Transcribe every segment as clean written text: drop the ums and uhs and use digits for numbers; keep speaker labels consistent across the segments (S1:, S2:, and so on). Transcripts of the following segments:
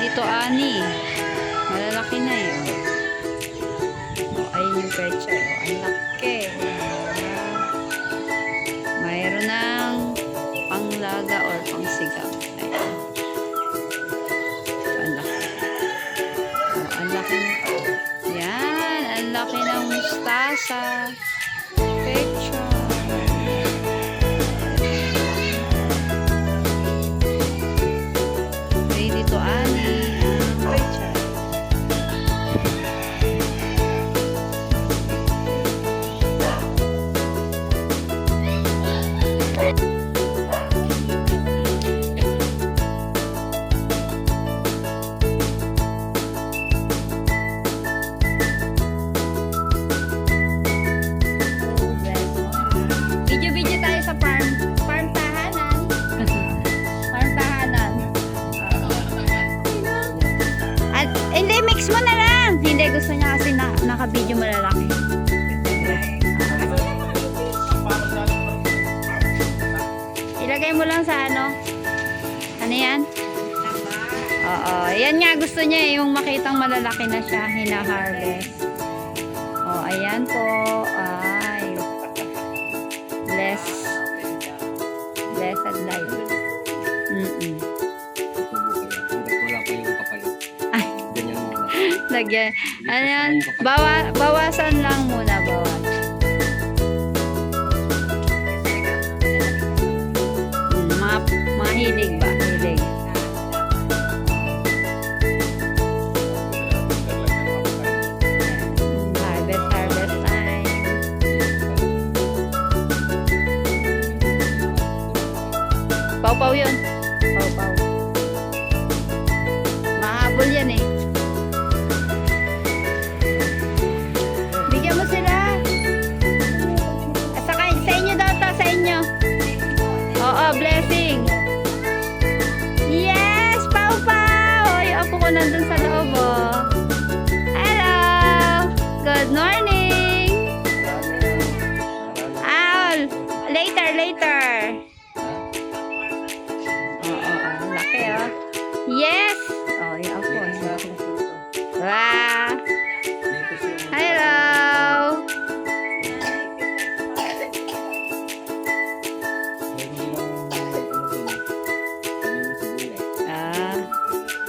S1: Tito Ani. Malalaki na yun. Oh, ayun yung pecha. Oh, ang laki. Mayroon ng panglaga or pangsigam. Ayan. Ang laki. Oh, ang laki nito. Yan. Ang laki ng mustasa. Pecha. Tito Ani. Pecha. Video-video tayo sa farm. Farm tahanan. Farm tahanan. At, hindi, mix mo na lang. Hindi, gusto niya kasi naka-video malalaki. Ilagay mo lang sa ano. Ano yan? Oo. Yan nga, gusto niya yung makitang malalaki na siya. Hina-harvest. O, ayan po. Ay. Blessed life.
S2: Wala pa yung kapalit.
S1: Ay.
S2: Ganyan muna.
S1: Lagyan. Ano yan? Bawasan lang muna. Bawasan. Mga hilig ba? Hilig. Harvest time. Pau-pau yun. Pau-pau. Mahabol yan eh. Bigyan mo sila. At saka sa inyo daw to, sa inyo. Oo, blessing. Yes, Pau-pau. O, yung apo ko nandun sa loob, oh. Hello. Good morning. Owl. Later. Laki, oh. Yes. Oh, yung apo. Wow. Hello.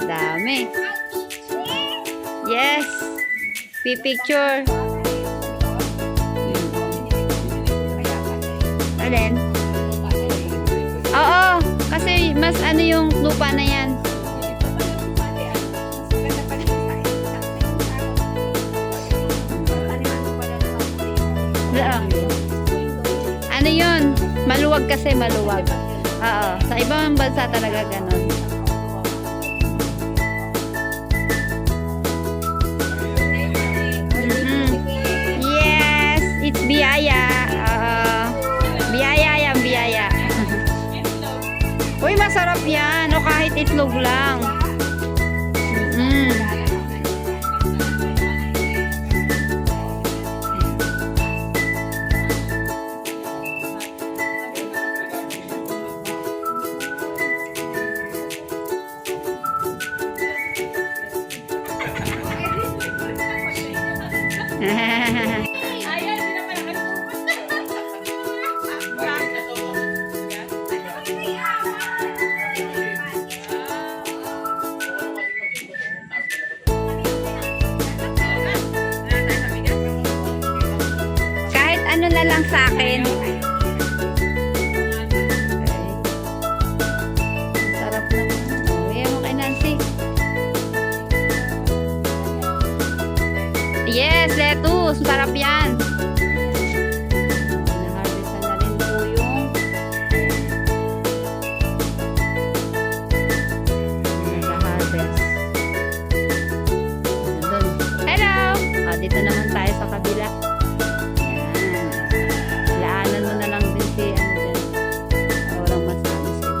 S1: Dami. Yes. Picture. Alin? Oo. Kasi mas ano yung lupa na yan. Ano yun? Maluwag kasi, maluwag. Oo. Sa ibang bansa talaga ganun. Yes! It's biyaya. Biyaya yan, biyaya. Uy, masarap yan. O kahit itlog lang. Kahit ano na lang sa akin. Sarap naman. Ayan mo kay Nancy. Yes, lettuce. Sarap yan. Na-harvest na rin po yung nag-harvest. Hello! Dito naman tayo sa kabila. Yan. Laanan mo na lang din si ano dyan. Para walang masabi sila.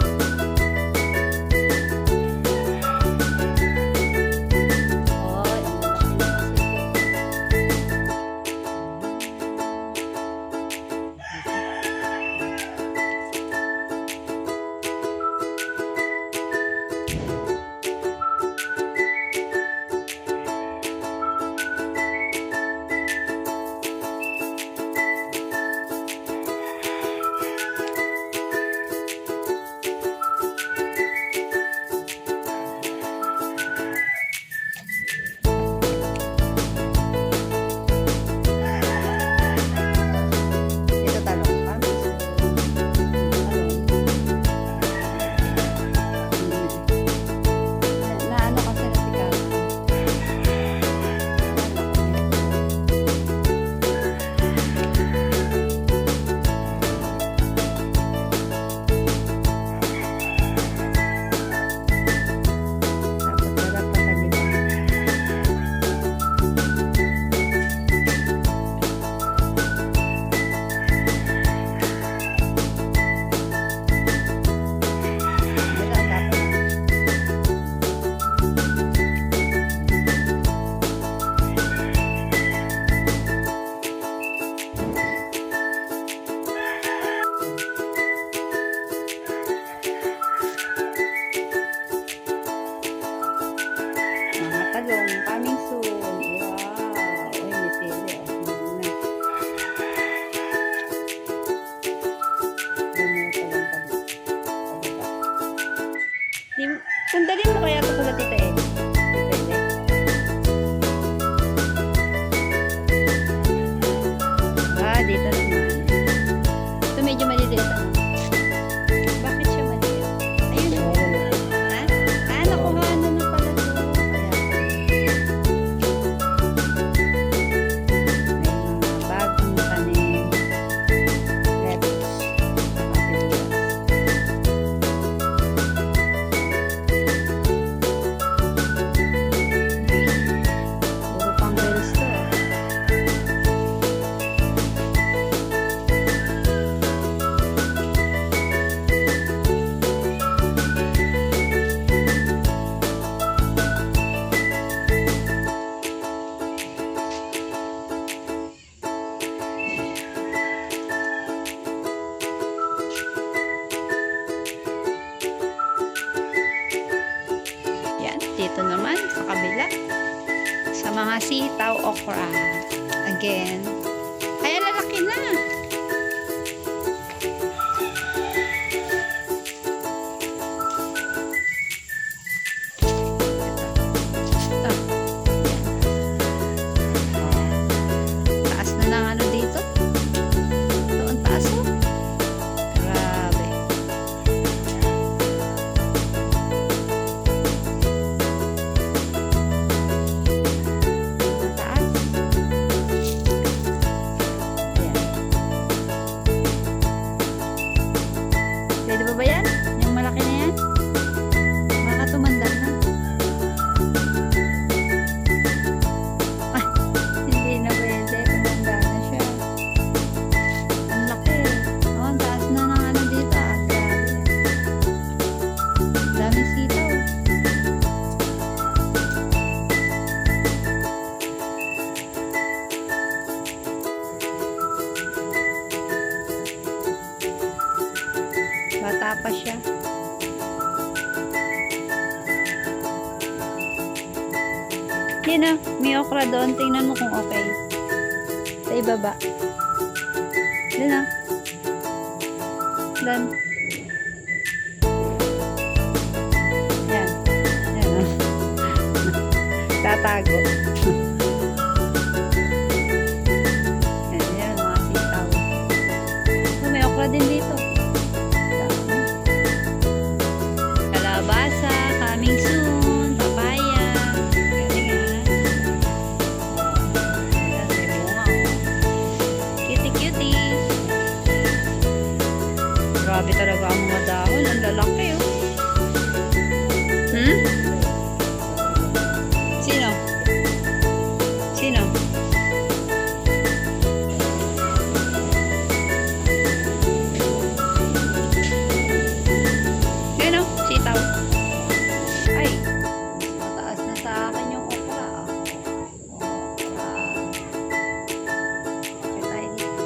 S1: dito naman. Ito medyo maliliit. Ano? Bakit siya maliit? Ayun. Ha? Ah, nakuha na na pala ito. May mga bagong tanim. Lettuce. Puro pang girls to. Yan, dito naman sa kabila. Sa mga sitaw, okra. Again. Ay, lalaki na. Ito. Yan. Taas na ng ano dito. Ito ang taas oh. Grabe. Ang taas. Ayan. Pwede ba yan? Yung malaki na yan? Baka tumandal na. Ay, hindi na pwede. Tumanda na siya. Ang laki. Oh, ang taas na ng ano dito. Ah, grabe. Daming sitaw. Bata pa siya. Yun ah, may okra doon. Tingnan mo kung okay. Sa ibaba. Doon ah. Doon. Yan. Yan ah. Tatago. Yan, yan, mga sitaw. Oh, may okra din dito. Dami. Kalabasa, coming soon, papaya. Galing ah. Ayan, may bunga oh. Cutie-cutie. Grabe talaga ang mga dahon. Ang lalaki oh. Hmm? Sino? Sino? Yan oh, sitaw. Ay, mataas na sa akin yung okra. Okra. Okay tayo dito.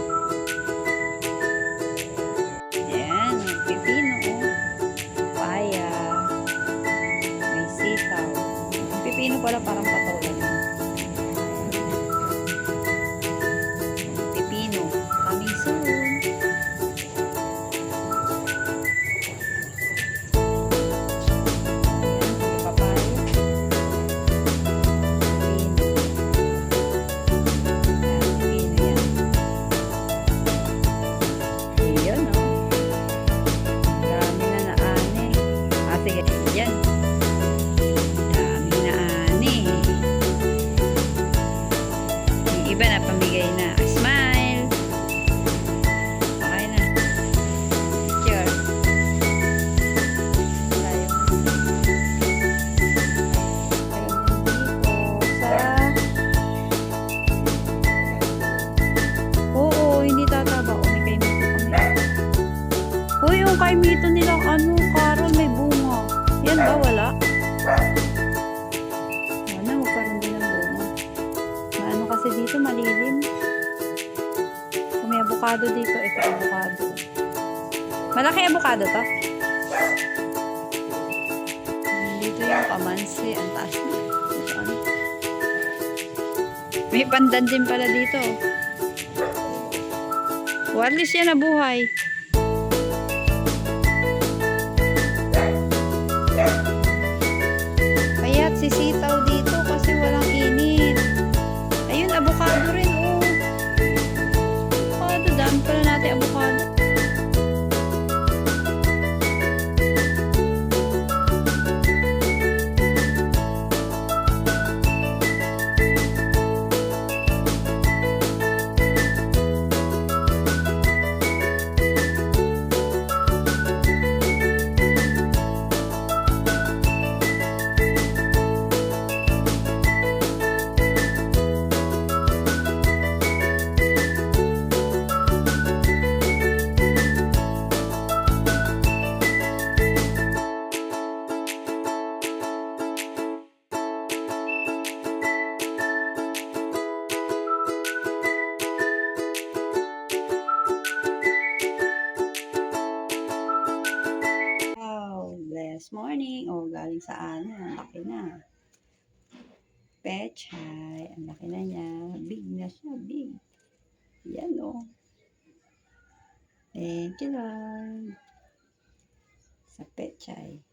S1: Ayan, may pipino oh. Papaya. May sitaw. Ang pipino pala parang patola na. Pipino. Coming soon. Ayan, papaya. Pipino. Ayan, pipino yan. Ayun oh. Dami na naani. Ah, sige. Yan. Dami na ani. Yung iba na pamigay na. Smile. Okay na. Picture. Tayo. Oo, hindi tataba. O, may kaimito kami. Uy, yung kaimito nilang ano, Carol, may bunga. Yan ba? Wala? Wala, magkaroon din ng bunga. Maano kasi dito, malilim. Kung may avocado dito, ito avocado. Malaki avocado to? Dito yung kamansi. Ang taas na. Dito, ano? May pandan din pala dito. Wireless yan na buhay. Kaya't sisitaw dito kasi walang init. Ayun, avocado rin oh. galing sa ano, ang laki na. Pechay, ang laki na niya. Big na siya, big. Yan o. Thank you, Lord. Sa pechay.